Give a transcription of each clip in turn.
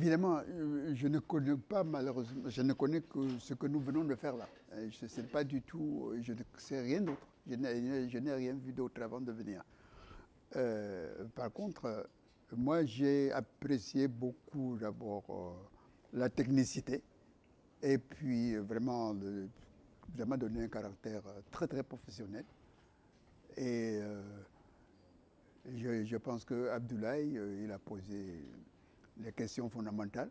Évidemment, je ne connais pas, malheureusement, je ne connais que ce que nous venons de faire là. Je ne sais pas du tout, je ne sais rien d'autre. Je n'ai rien vu d'autre avant de venir. Par contre, moi, j'ai apprécié beaucoup d'abord la technicité et puis vraiment, vraiment donné un caractère très, très professionnel. Et je pense que Abdoulaye, il a posé les questions fondamentales.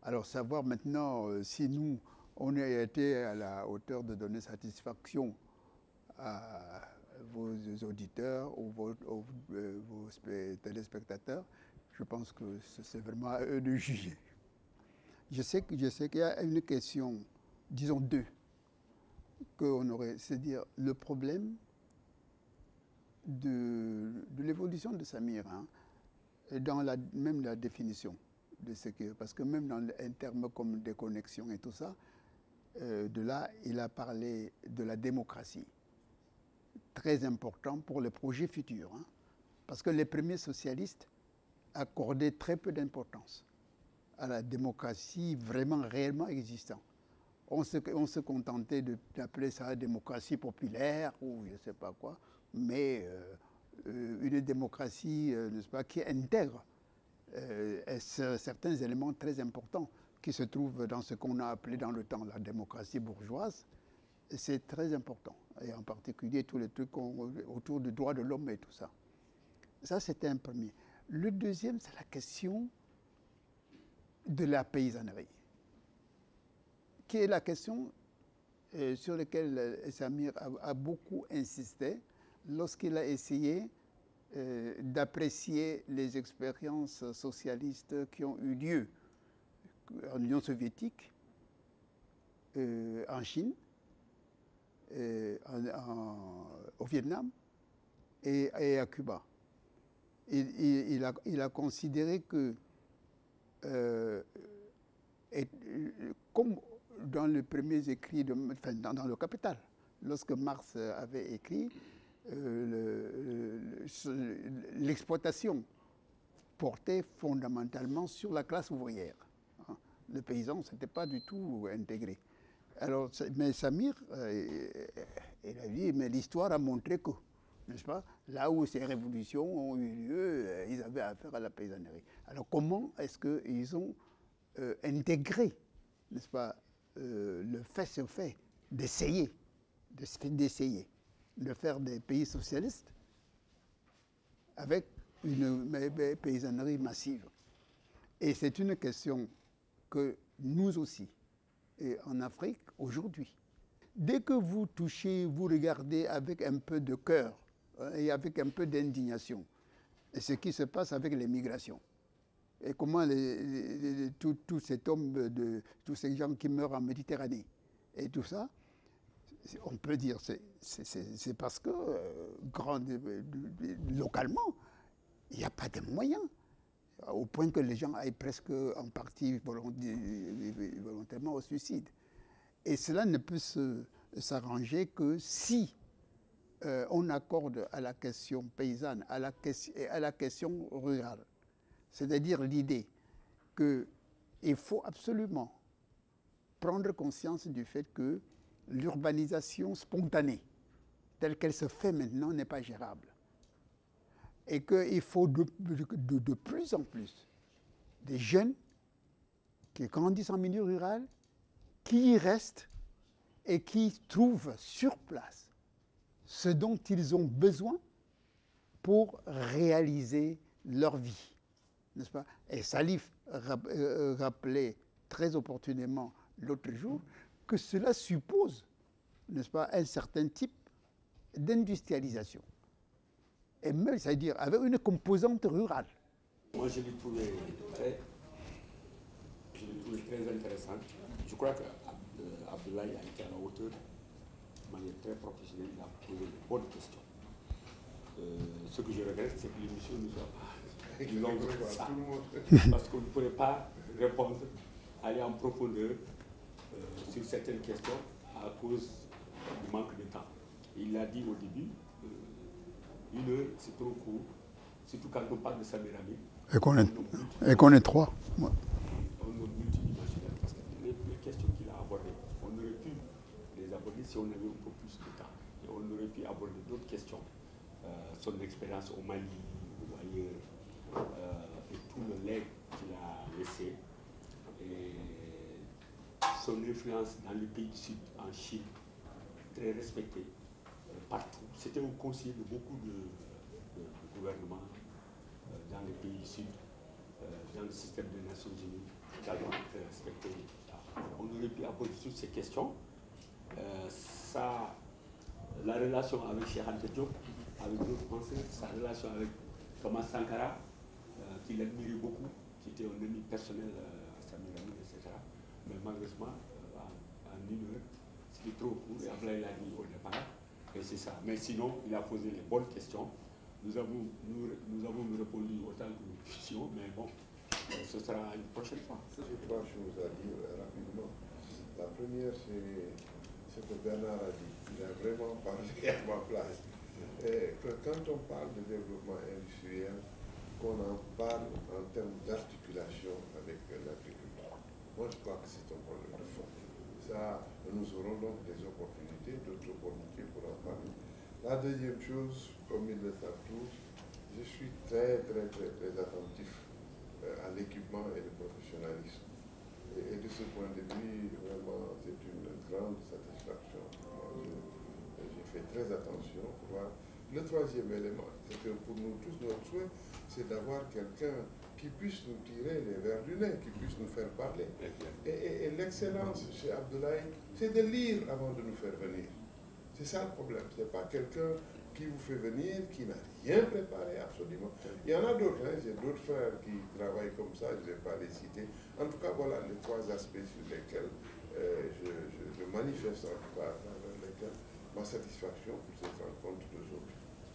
Alors, savoir maintenant si nous, on a été à la hauteur de donner satisfaction à vos auditeurs ou vos téléspectateurs, je pense que c'est vraiment à eux de juger. Je sais qu'il y a une question, disons deux, qu'on aurait, c'est-à-dire le problème de l'évolution de Samir, hein, et dans même la définition de ce que, parce que même dans un terme comme déconnexion et tout ça, de là, il a parlé de la démocratie. Très important pour les projets futurs, hein, parce que les premiers socialistes accordaient très peu d'importance à la démocratie vraiment réellement existante. On se contentait d'appeler ça démocratie populaire ou je ne sais pas quoi, mais une démocratie, n'est-ce pas, qui intègre certains éléments très importants qui se trouvent dans ce qu'on a appelé dans le temps la démocratie bourgeoise. C'est très important, et en particulier tous les trucs autour du droit de l'homme et tout ça. Ça, c'était un premier. Le deuxième, c'est la question de la paysannerie, qui est la question sur laquelle Samir a beaucoup insisté lorsqu'il a essayé d'apprécier les expériences socialistes qui ont eu lieu en Union soviétique, en Chine, au Vietnam et à Cuba. Il a considéré que, comme dans les premiers écrits, dans le Capital, lorsque Marx avait écrit, l'exploitation portait fondamentalement sur la classe ouvrière. Le paysan, ce n'était pas du tout intégré. Alors, mais Samir, il a dit, mais l'histoire a montré que, n'est-ce pas, là où ces révolutions ont eu lieu, ils avaient affaire à la paysannerie. Alors, comment est-ce qu'ils ont intégré, n'est-ce pas, le fait d'essayer, de faire des pays socialistes avec une paysannerie massive. Et c'est une question que nous aussi, et en Afrique, aujourd'hui, dès que vous touchez, vous regardez avec un peu de cœur et avec un peu d'indignation ce qui se passe avec les migrations. Et comment tous ces tombes, tous ces gens qui meurent en Méditerranée et tout ça, on peut dire c'est parce que localement, il n'y a pas de moyens, au point que les gens aillent presque en partie volontairement au suicide. Et cela ne peut s'arranger que si on accorde à la question paysanne, à la question rurale, c'est-à-dire l'idée qu'il faut absolument prendre conscience du fait que l'urbanisation spontanée, telle qu'elle se fait maintenant, n'est pas gérable. Et qu'il faut de plus en plus des jeunes qui grandissent en milieu rural, qui y restent et qui trouvent sur place ce dont ils ont besoin pour réaliser leur vie, n'est-ce pas? Et Salif rappelait très opportunément l'autre jour que cela suppose, n'est-ce pas, un certain type d'industrialisation. Et même, c'est-à-dire avec une composante rurale. Moi, je l'ai trouvé très intéressant. Je crois qu'Abdoulaye a été à la hauteur, de manière très professionnelle, il a posé de bonnes questions. Ce que je regrette, c'est que l'émission ne soit pas longue que ça. Parce qu'on ne pourrait pas répondre, aller en profondeur sur certaines questions à cause du manque de temps. Il l'a dit au début, 1 heure, c'est trop court, surtout quand on parle de Samir Ami. Et qu'on est trois. Ouais. Un homme multidimensionnel, parce que les questions qu'il a abordées, on aurait pu les aborder si on avait un peu plus de temps. Et on aurait pu aborder d'autres questions. Son expérience au Mali ou ailleurs, et tout le legs qu'il a laissé, et son influence dans les pays du Sud, en Chine, très respecté partout. C'était un conseiller de beaucoup de gouvernements dans les pays du Sud, dans le système des Nations Unies, également très respecté. On aurait pu aborder toutes ces questions. La relation avec Cheikh Anta Diop, avec d'autres penseurs, sa relation avec Thomas Sankara, qu'il admirait beaucoup, qui était un ami personnel à Samir Amin, etc. Mais malheureusement, en une heure, c'était trop court, et après il a dit au départ, et c'est ça. Mais sinon, il a posé les bonnes questions. Nous avons répondu autant que nous puissions, mais bon, ce sera une prochaine fois. J'ai trois choses à dire rapidement. La première, c'est ce que Bernard a dit. Il a vraiment parlé à ma place. Et que quand on parle de développement industriel, qu'on en parle en termes d'articulation avec l'agriculture. Moi, je crois que c'est un problème de fond. Ça, nous aurons donc des opportunités, d'autres opportunités pour en parler. La deuxième chose, comme ils le savent tous, je suis très attentif à l'équipement et au professionnalisme. Et de ce point de vue, vraiment, c'est une grande satisfaction. J'ai fait très attention pour voir. Le troisième élément, c'est que pour nous tous, notre souhait, c'est d'avoir quelqu'un qui puisse nous tirer les vers du nez, qui puisse nous faire parler. Et l'excellence chez Abdoulaye, c'est de lire avant de nous faire venir. C'est ça le problème. Ce n'est pas quelqu'un qui vous fait venir, qui n'a rien préparé absolument. Il y en a d'autres, hein. J'ai d'autres frères qui travaillent comme ça, je ne vais pas les citer. En tout cas, voilà les trois aspects sur lesquels je manifeste, en tout cas, dans lesquels ma satisfaction pour cette rencontre d'aujourd'hui.